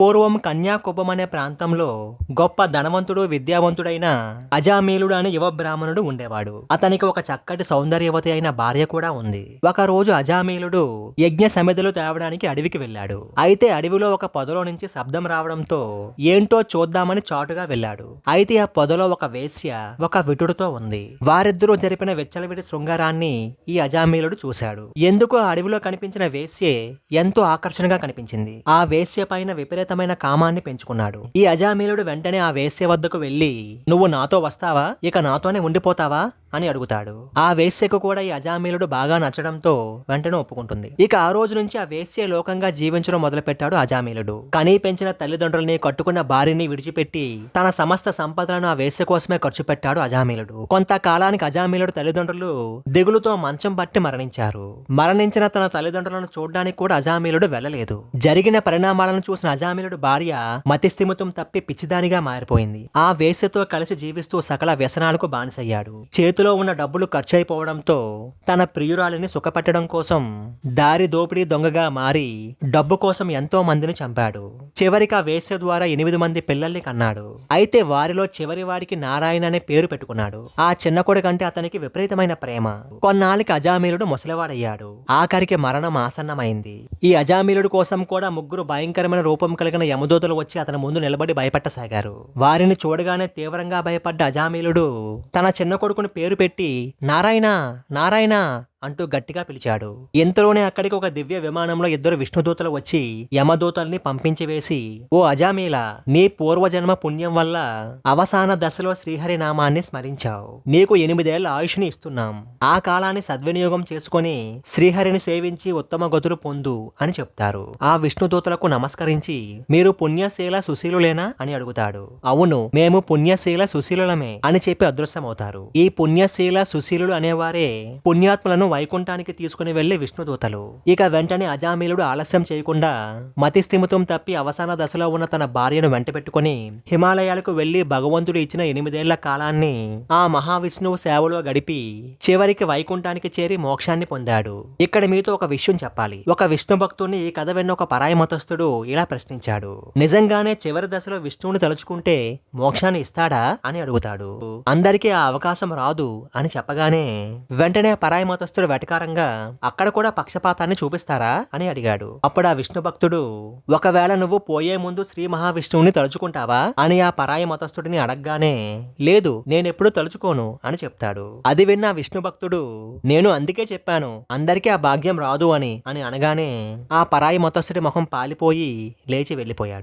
పూర్వం కన్యాకుబ్జం అనే ప్రాంతంలో గొప్ప ధనవంతుడు విద్యావంతుడైన అజామీలుడు అనే యువ బ్రాహ్మణుడు ఉండేవాడు. అతనికి ఒక చక్కటి సౌందర్యవతి అయిన భార్య కూడా ఉంది. ఒక రోజు అజామీలుడు యజ్ఞ సమిధలు తేవడానికి అడవికి వెళ్ళాడు. అయితే అడవిలో ఒక పొదలో నుంచి శబ్దం రావడంతో ఏంటో చూద్దామని చాటుగా వెళ్ళాడు. అయితే ఆ పొదలో ఒక వేశ్య ఒక విటుడితో ఉంది. వారిద్దరూ జరిపిన విచ్చలవిడి శృంగారాన్ని ఈ అజామీలుడు చూశాడు. ఎందుకు ఆ అడవిలో కనిపించిన వేశ్యే ఎంతో ఆకర్షణగా కనిపించింది. ఆ వేశ్య పైన విపరీతమైన కామాన్ని పెంచుకున్నాడు. ఈ అజామీలుడు వెంటనే ఆ వేశ్య వద్దకు వెళ్లి, నువ్వు నాతో వస్తావా, ఇక నాతోనే ఉండిపోతావా అని అడుగుతాడు. ఆ వేశ్యకు కూడా ఈ అజామీలుడు బాగా నచ్చడంతో వెంటనే ఒప్పుకుంటుంది. ఇక ఆ రోజు నుంచి ఆ వేశ్య లోకంగా జీవించడం మొదలుపెట్టాడు అజామీలుడు. కనీ పెంచిన తల్లిదండ్రుల్ని, కట్టుకున్న భార్యని విడిచిపెట్టి తన సమస్త సంపదలను ఆ వేశ్య కోసమే ఖర్చు పెట్టాడు అజామీలుడు. కొంతకాలానికి అజామీలుడు తల్లిదండ్రులు దిగులుతో మంచం పట్టి మరణించారు. మరణించిన తన తల్లిదండ్రులను చూడడానికి కూడా అజామీలుడు వెళ్ళలేదు. జరిగిన పరిణామాలను చూసిన అజామీలుడు భార్య మతిస్థిమితం తప్పి పిచ్చిదానిగా మారిపోయింది. ఆ వేశ్యతో కలిసి జీవిస్తూ సకల వ్యసనాలకు బానిసయ్యాడు. చేతిలో ఉన్న డబ్బులు ఖర్చయిపోవడంతో తన ప్రియురాలిని సుఖపెట్టడం కోసం దారి దోపిడీ దొంగగా మారి డబ్బు కోసం ఎంతో మందిని చంపాడు. చివరికి ఆ వేశ్య ద్వారా 8 మంది పిల్లల్ని కన్నాడు. అయితే వారిలో చివరి వాడికి నారాయణ అనే పేరు పెట్టుకున్నాడు. ఆ చిన్న కొడుకంటే అతనికి విపరీతమైన ప్రేమ. కొన్నాళ్ళకి అజామీలుడు ముసలివాడయ్యాడు. ఆఖరికి మరణం ఆసన్నమైంది. ఈ అజామీలుడు కోసం కూడా 3 భయంకరమైన రూపం కలిగిన యమదూతలు వచ్చి అతని ముందు నిలబడి భయపెట్టసాగారు. వారిని చూడగానే తీవ్రంగా భయపడ్డ అజామీలుడు తన చిన్న కొడుకుని పేరు పెట్టి నారాయణ నారాయణ అంటూ గట్టిగా పిలిచాడు. ఇంతలోనే అక్కడికి ఒక దివ్య విమానంలో 2 విష్ణుదూతలు వచ్చి యమదూతల్ని పంపించి వేసి, ఓ అజామీల, నీ పూర్వజన్మ పుణ్యం వల్ల అవసాన దశలో శ్రీహరి నామాన్ని స్మరించావు. నీకు 8 ఏళ్ల ఆయుష్ని ఇస్తున్నాం. ఆ కాలాన్ని సద్వినియోగం చేసుకుని శ్రీహరిని సేవించి ఉత్తమ గతులు పొందు అని చెప్తారు. ఆ విష్ణుదూతలకు నమస్కరించి, మీరు పుణ్యశీల సుశీలులేనా అని అడుగుతాడు. అవును, మేము పుణ్యశీల సుశీలులమే అని చెప్పి అదృశ్యమవుతారు. ఈ పుణ్యశీల సుశీలుడు అనేవారే పుణ్యాత్ములను వైకుంఠానికి తీసుకుని వెళ్లి విష్ణుదూతలు. ఇక వెంటనే అజామీలుడు ఆలస్యం చేయకుండా మతిస్థిమితం తప్పి అవసాన దశలో ఉన్న తన భార్యను వెంటబెట్టుకుని హిమాలయాలకు వెళ్లి భగవంతుడు ఇచ్చిన 8 ఏళ్ల కాలాన్ని ఆ మహావిష్ణువు సేవలో గడిపి చివరికి వైకుంఠానికి చేరి మోక్షాన్ని పొందాడు. ఇక్కడ మీతో ఒక విషయం చెప్పాలి. ఒక విష్ణు భక్తుడిని ఈ కథ విన్న ఒక పరాయి మతస్థుడు ఇలా ప్రశ్నించాడు, నిజంగానే చివరి దశలో విష్ణువుని తలుచుకుంటే మోక్షాన్ని ఇస్తాడా అని అడుగుతాడు. అందరికీ ఆ అవకాశం రాదు అని చెప్పగానే వెంటనే పరాయి మతస్థుడు వెటకారంగా, అక్కడ కూడా పక్షపాతాన్ని చూపిస్తారా అని అడిగాడు. అప్పుడు ఆ విష్ణు భక్తుడు, ఒకవేళ నువ్వు పోయే ముందు శ్రీ మహావిష్ణువుని తలుచుకుంటావా అని ఆ పరాయి మతస్థుడిని అడగగానే, లేదు, నేనెప్పుడు తలుచుకోను అని చెప్తాడు. అది విన్న విష్ణు భక్తుడు, నేను అందుకే చెప్పాను అందరికీ ఆ భాగ్యం రాదు అని అనగానే ఆ పరాయి మతస్థుడి ముఖం పాలిపోయి లేచి వెళ్లిపోయాడు.